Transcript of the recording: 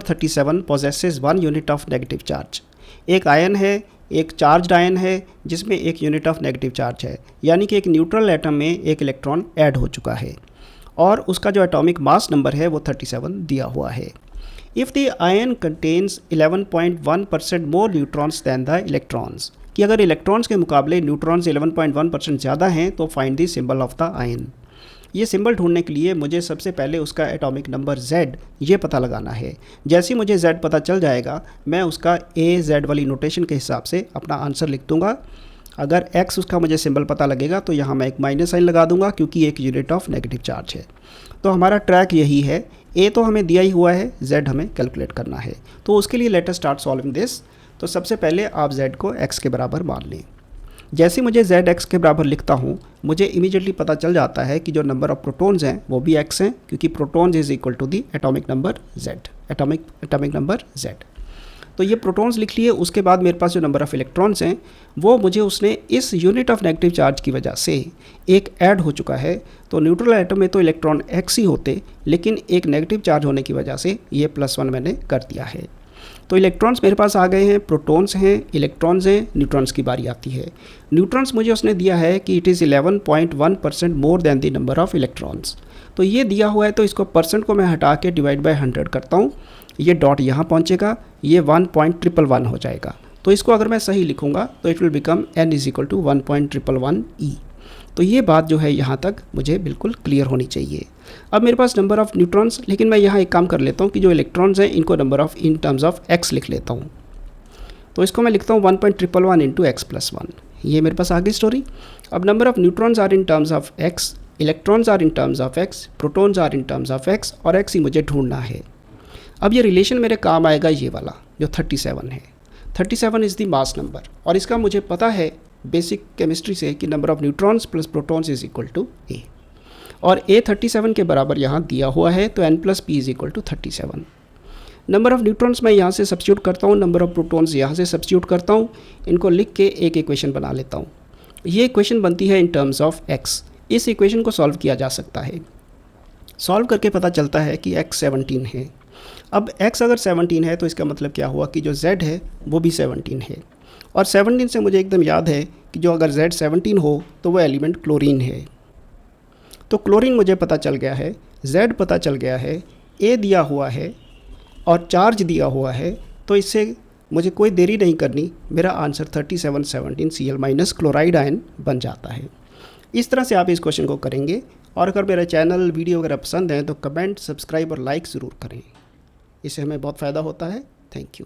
37 possesses 1 unit of negative charge. एक ion है, एक चार्ज्ड आयन है जिसमें 1 यूनिट ऑफ नेगेटिव चार्ज है, यानी कि एक न्यूट्रल एटम में एक इलेक्ट्रॉन ऐड हो चुका है और उसका जो एटॉमिक मास नंबर है वो 37 दिया हुआ है। If the ion contains 11.1% more neutrons than the electrons, कि अगर इलेक्ट्रॉन्स के मुकाबले न्यूट्रॉन्स 11.1% ज़्यादा हैं तो find the symbol of the ion. ये सिंबल ढूंढने के लिए मुझे सबसे पहले उसका एटॉमिक नंबर Z ये पता लगाना है। जैसे ही मुझे Z पता चल जाएगा मैं उसका AZ वाली नोटेशन के हिसाब से अपना आंसर लिख दूंगा। अगर X उसका मुझे सिंबल पता लगेगा तो यहाँ मैं एक माइनस साइन लगा दूंगा क्योंकि एक यूनिट ऑफ नेगेटिव चार्ज है। तो हमारा ट्रैक यही है, A तो हमें दिया ही हुआ है, Z हमें कैलकुलेट करना है। तो उसके लिए let us start solving this. तो सबसे पहले आप Z को X के बराबर मान लें। जैसे मुझे Z X के बराबर लिखता हूँ मुझे इमीडिएटली पता चल जाता है कि जो नंबर ऑफ प्रोटॉन्स हैं वो भी X हैं, क्योंकि protons is equal to the atomic number Z, atomic number Z। तो ये प्रोटॉन्स लिख लिए। उसके बाद मेरे पास जो नंबर ऑफ इलेक्ट्रॉन्स हैं वो मुझे उसने इस यूनिट ऑफ नेगेटिव चार्ज की वजह से एक ऐड हो चुका है। तो न्यूट्रल एटम में तो इलेक्ट्रॉन X ही होते, लेकिन एक नेगेटिव चार्ज होने की वजह से ये +1 मैंने कर दिया है। तो इलेक्ट्रॉन्स मेरे पास आ गए हैं, प्रोटॉन्स हैं, इलेक्ट्रॉन्स हैं, न्यूट्रॉन्स की बारी आती है। न्यूट्रॉन्स मुझे उसने दिया है कि it is 11.1% more than the number of electrons. तो ये दिया हुआ है तो इसको परसेंट को मैं हटा के डिवाइड बाय 100 करता हूँ। ये डॉट यहाँ पहुँचेगा, ये 1.111 हो जाएगा। तो इसको अगर मैं सही लिखूँगा तो it will become n is equal to 1.111 E। तो ये बात जो है यहाँ तक मुझे बिल्कुल क्लियर होनी चाहिए। अब मेरे पास नंबर ऑफ़ न्यूट्रॉन्स, लेकिन मैं यहाँ एक काम कर लेता हूँ कि जो इलेक्ट्रॉन्स हैं इनको number of in terms of x लिख लेता हूँ। तो इसको मैं लिखता हूँ 1.111 इंटू x+1। ये मेरे पास आगे स्टोरी। अब number of neutrons are in terms of x, electrons are in terms of x, protons are in terms of x और x ही मुझे ढूंढना है। अब ये रिलेशन मेरे काम आएगा ये वाला जो 37 है। 37 इज़ द मास नंबर और इसका मुझे पता है बेसिक केमिस्ट्री से कि number of neutrons plus protons is equal to A, और A 37 के बराबर यहाँ दिया हुआ है तो n plus P is equal to 37। Number of neutrons मैं यहाँ से सब्स्टिट्यूट करता हूँ, नंबर ऑफ़ प्रोटॉन्स यहाँ से सब्स्टिट्यूट करता हूँ, इनको लिख के एक इक्वेशन बना लेता हूँ। ये इक्वेशन बनती है इन टर्म्स ऑफ x। इस इक्वेशन को सॉल्व किया जा सकता है। सॉल्व करके पता चलता है कि x 17 है। अब x अगर 17 है तो इसका मतलब क्या हुआ कि जो z है वो भी 17 है, और 17 से मुझे एकदम याद है कि जो अगर Z 17 हो तो वो एलिमेंट क्लोरीन है। तो क्लोरीन मुझे पता चल गया है, Z पता चल गया है, A दिया हुआ है और चार्ज दिया हुआ है। तो इससे मुझे कोई देरी नहीं करनी, मेरा answer 3717 Cl minus chloride ion बन जाता है। इस तरह से आप इस क्वेश्चन को करेंगे। और अगर मेरा चैनल वीडियो वगैरह पसंद है तो कमेंट, सब्सक्राइब और लाइक ज़रूर करें, इससे हमें बहुत फ़ायदा होता है। Thank you.